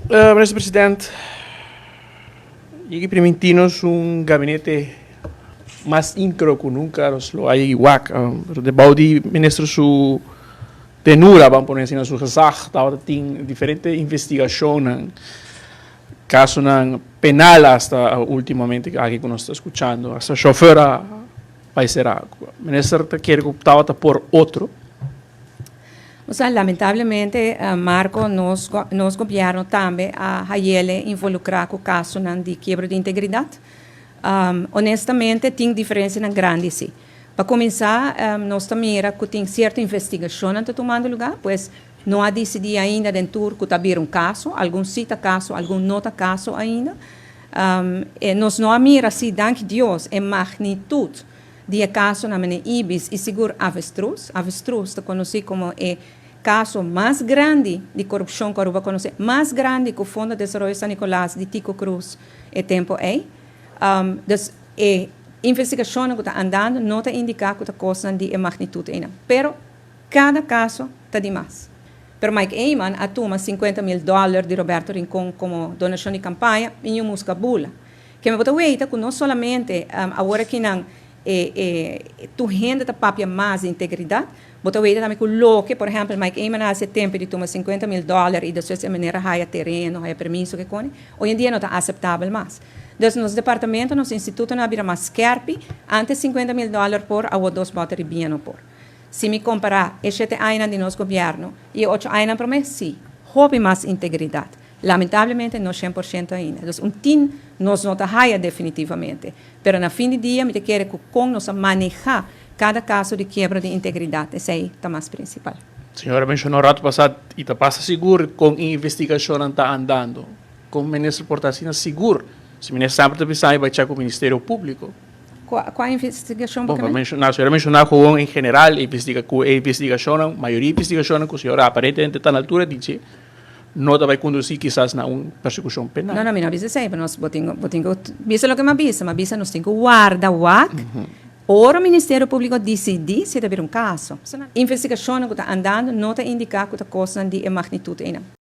Ministro Presidente, y permitimos un gabinete más íntegro que nunca lo hay igual. De Baudi, ministro, su tenura, vamos a poner así, en su gezag, tiene diferentes investigaciones, casos penal hasta últimamente, aquí que nos está escuchando, hasta chofer paisera. Ministro, te quiere optar por otro. O sea, lamentablemente, Marco, nos gobierno também a ele involucrar com o caso de quebra de integridade. Honestamente, tem diferença grande, sim. Para começar, nós também que tem certa investigação que está tomando lugar, pois não há decidido ainda dentro que está um caso, algum cita caso, algum nota caso ainda. Nós não mira assim, danke Deus, a magnitude de caso na minha Ibis e seguro avestruz. Avestruz está conhecido como caso mais grande de corrupção que eu conheço, mais grande que o Fundo de Desenvolvimento São Nicolás de Tico Cruz e tempo aí. Dus a investigação que está andando não está indicando que a coisa de magnitude ainda. Pero cada caso está demais. Pero Mike Eyman atuma $50,000 de Roberto Rincón como donação de campanha e uma música bula. Que me botou que não somente agora que não tu renda da papia mais integridade, botou também que o que, por exemplo, Mike Eyman há tempo de tomar $50,000 e depois de maneira raia terreno, raia permisso que com hoje em dia não está aceitável mais. Então, nos departamentos, nos institutos, não havia mais carpe, antes $50,000 por, a dois botas bem por. Se me comparar, este ano de nosso governo e 8 anos para mim, sim, houve mais integridade. Lamentavelmente, não 100% ainda. Então, team nós não está definitivamente. Mas, no fim do dia, me quer que com nós manejar cada caso de quebra de integridade. Esse aí está mais principal. Senhora mencionou rato passado e está passa seguro com a investigação está andando. Como o ministro Portacina seguro. Se o ministro sempre também vai com o Ministério Público. Qual investigação? Bom, a senhora mencionou com em geral a investigação, a maioria da investigação que a senhora aparentemente está na altura de não vai conduzir quizás a uma persecução penal. Não, não avisa sempre, nós botamos o que me avisa, nós temos que guardar o Ora, o Ministério Público decide se haver um caso. A investigação que está andando não está indicando que a coisa de magnitude ainda.